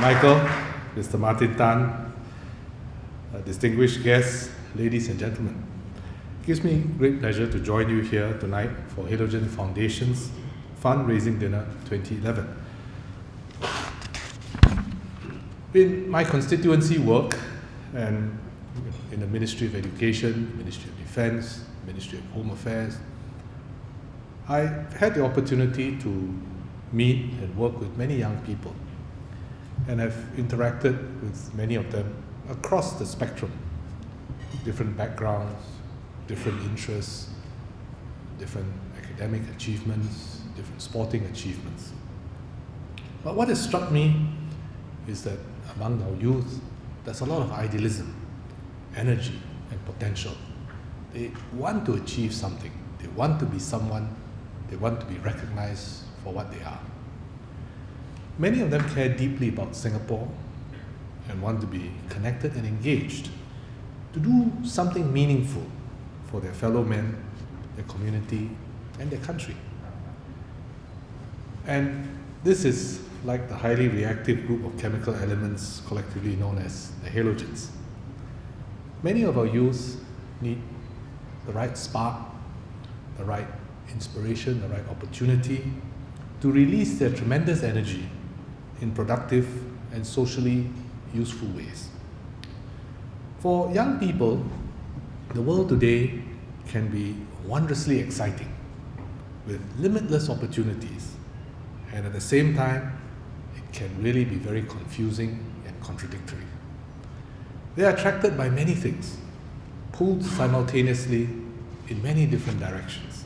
Michael, Mr. Martin Tan, distinguished guests, ladies and gentlemen. It gives me great pleasure to join you here tonight for Halogen Foundation's Fundraising Dinner 2011. In my constituency work and in the Ministry of Education, Ministry of Defense, Ministry of Home Affairs, I had the opportunity to meet and work with many young people, and have interacted with many of them across the spectrum, different backgrounds, different interests, different academic achievements, different sporting achievements. But what has struck me is that among our youth, there's a lot of idealism, energy, and potential. They want to achieve something. They want to be someone. They want to be recognized for what they are. Many of them care deeply about Singapore and want to be connected and engaged to do something meaningful for their fellow men, their community, and their country. And this is like the highly reactive group of chemical elements collectively known as the halogens. Many of our youth need the right spark, the right inspiration, the right opportunity to release their tremendous energy in productive and socially useful ways. For young people, the world today can be wondrously exciting with limitless opportunities, and at the same time, it can really be very confusing and contradictory. They are attracted by many things, pulled simultaneously in many different directions.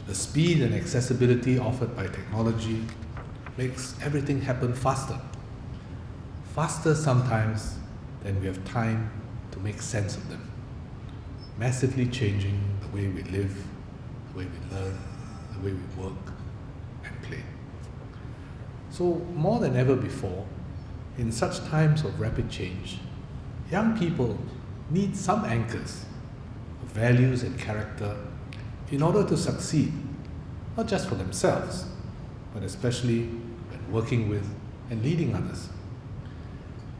The speed and accessibility offered by technology makes everything happen faster. Faster sometimes than we have time to make sense of them, massively changing the way we live, the way we learn, the way we work and play. So more than ever before, in such times of rapid change, young people need some anchors of values and character in order to succeed, not just for themselves, but especially when working with and leading others.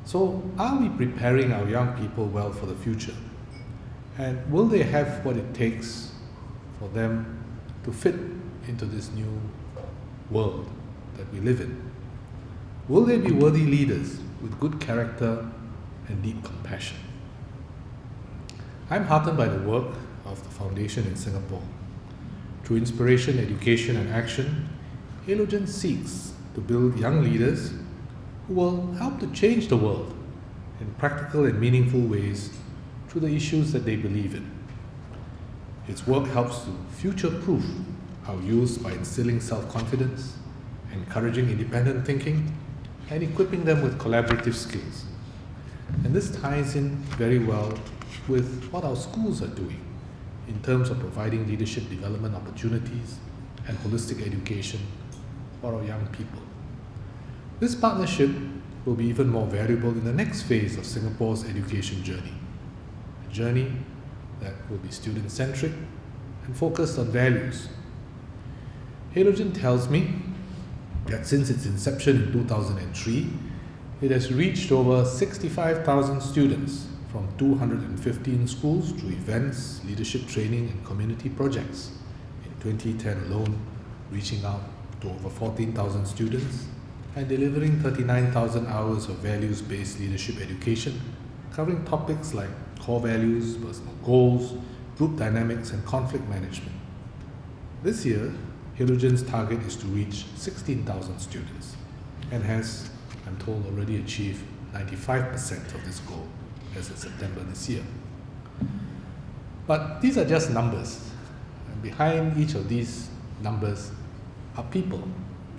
So are we preparing our young people well for the future? And will they have what it takes for them to fit into this new world that we live in? Will they be worthy leaders with good character and deep compassion? I'm heartened by the work of the Foundation in Singapore. Through inspiration, education, and action, Halogen seeks to build young leaders who will help to change the world in practical and meaningful ways through the issues that they believe in. Its work helps to future-proof our youth by instilling self-confidence, encouraging independent thinking, and equipping them with collaborative skills. And this ties in very well with what our schools are doing in terms of providing leadership development opportunities and holistic education for our young people. This partnership will be even more valuable in the next phase of Singapore's education journey, a journey that will be student-centric and focused on values. Halogen tells me that since its inception in 2003, it has reached over 65,000 students from 215 schools through events, leadership training, and community projects. In 2010 alone, reaching out to over 14,000 students and delivering 39,000 hours of values-based leadership education, covering topics like core values, personal goals, group dynamics, and conflict management. This year, Halogen's target is to reach 16,000 students and has, I'm told, already achieved 95% of this goal as of September this year. But these are just numbers, and behind each of these numbers are people,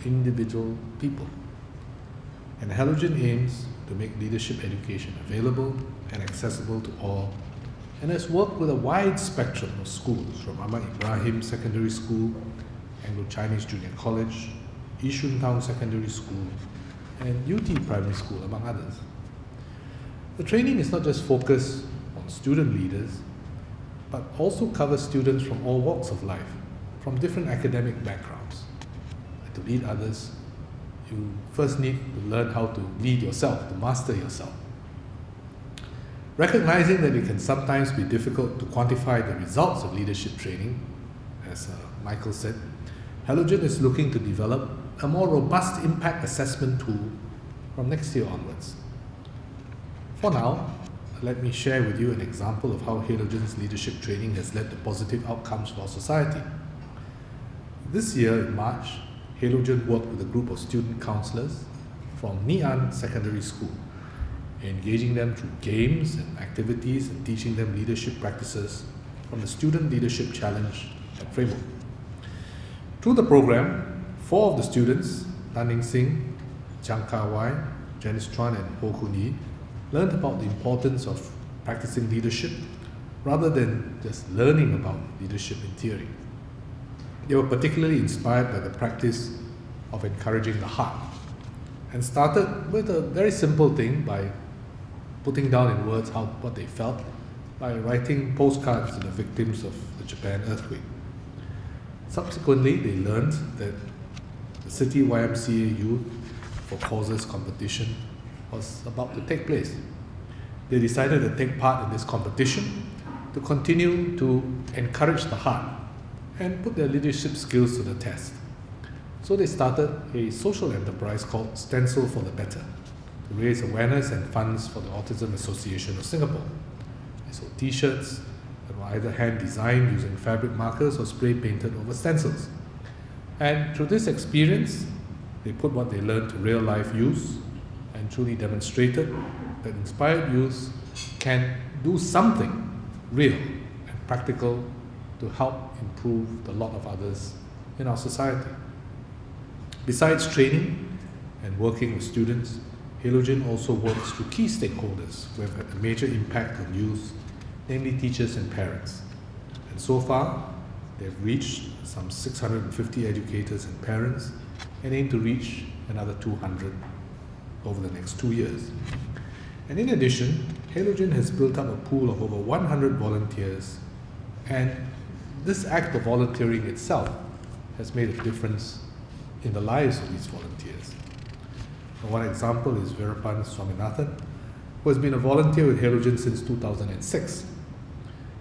individual people. And Halogen aims to make leadership education available and accessible to all, and has worked with a wide spectrum of schools from Ahmad Ibrahim Secondary School, Anglo-Chinese Junior College, Yishun Town Secondary School, and UT Primary School, among others. The training is not just focused on student leaders, but also covers students from all walks of life, from different academic backgrounds, and to lead others you first need to learn how to lead yourself, to master yourself. Recognizing that it can sometimes be difficult to quantify the results of leadership training, as Michael said, Halogen is looking to develop a more robust impact assessment tool from next year onwards. For now, let me share with you an example of how Halogen's leadership training has led to positive outcomes for our society. This year in March, Halogen worked with a group of student counsellors from Ngee Secondary School, engaging them through games and activities and teaching them leadership practices from the Student Leadership Challenge at Framework. Through the program, 4 of the students, Tan Singh, Chang Ka Wai, Janice Chuan and Ho Kun Yi, learned about the importance of practicing leadership rather than just learning about leadership in theory. They were particularly inspired by the practice of encouraging the heart and started with a very simple thing by putting down in words what they felt by writing postcards to the victims of the Japan earthquake. Subsequently, they learned that the City YMCA Youth for Causes competition was about to take place. They decided to take part in this competition to continue to encourage the heart and put their leadership skills to the test. So they started a social enterprise called Stencil for the Better to raise awareness and funds for the Autism Association of Singapore. They sold t-shirts that were either hand-designed using fabric markers or spray-painted over stencils. And through this experience, they put what they learned to real-life use and truly demonstrated that inspired youth can do something real and practical to help improve the lot of others in our society. Besides training and working with students, Halogen also works with key stakeholders who have had a major impact on youth, namely teachers and parents. And so far, they've reached some 650 educators and parents and aim to reach another 200 over the next 2 years. And in addition, Halogen has built up a pool of over 100 volunteers, and this act of volunteering itself has made a difference in the lives of these volunteers. One example is Veerapan Swaminathan, who has been a volunteer with Halogen since 2006.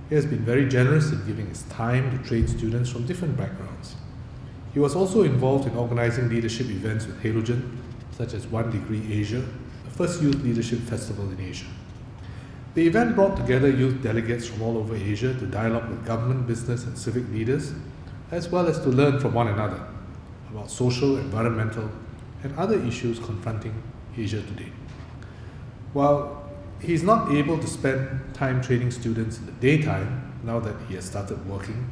He has been very generous in giving his time to train students from different backgrounds. He was also involved in organizing leadership events with Halogen, such as One Degree Asia, the first youth leadership festival in Asia. The event brought together youth delegates from all over Asia to dialogue with government, business and civic leaders, as well as to learn from one another about social, environmental and other issues confronting Asia today. While he is not able to spend time training students in the daytime, now that he has started working,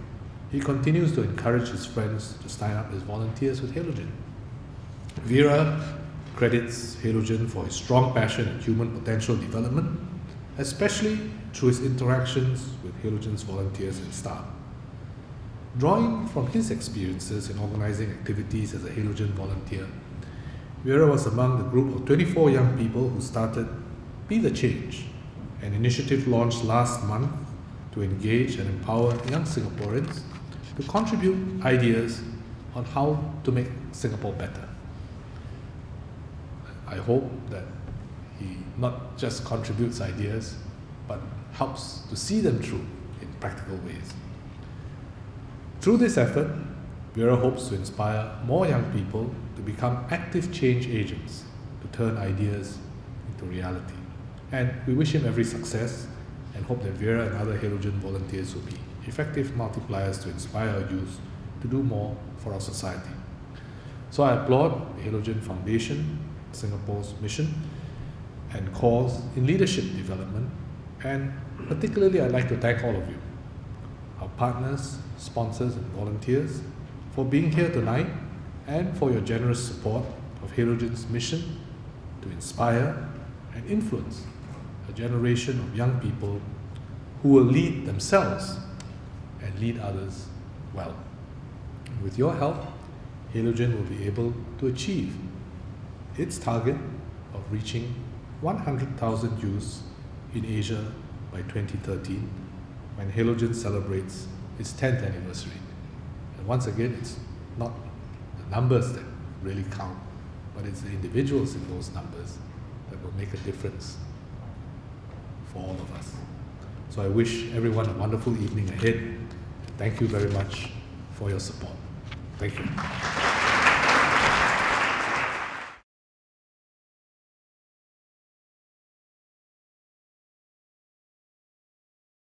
he continues to encourage his friends to sign up as volunteers with Halogen. Veera credits Halogen for his strong passion in human potential development, especially through his interactions with Halogen's volunteers and staff. Drawing from his experiences in organizing activities as a Halogen volunteer, Veera was among the group of 24 young people who started Be the Change, an initiative launched last month to engage and empower young Singaporeans to contribute ideas on how to make Singapore better. I hope that he not just contributes ideas, but helps to see them through in practical ways. Through this effort, Veera hopes to inspire more young people to become active change agents, to turn ideas into reality. And we wish him every success and hope that Veera and other Halogen volunteers will be effective multipliers to inspire our youth to do more for our society. So I applaud the Halogen Foundation, Singapore's mission and cause in leadership development, and particularly I'd like to thank all of you, our partners, sponsors and volunteers, for being here tonight and for your generous support of Halogen's mission to inspire and influence a generation of young people who will lead themselves and lead others well. And with your help, Halogen will be able to achieve its target of reaching 100,000 youths in Asia by 2013, when Halogen celebrates its 10th anniversary. And once again, it's not the numbers that really count, but it's the individuals in those numbers that will make a difference for all of us. So I wish everyone a wonderful evening ahead. Thank you very much for your support. Thank you.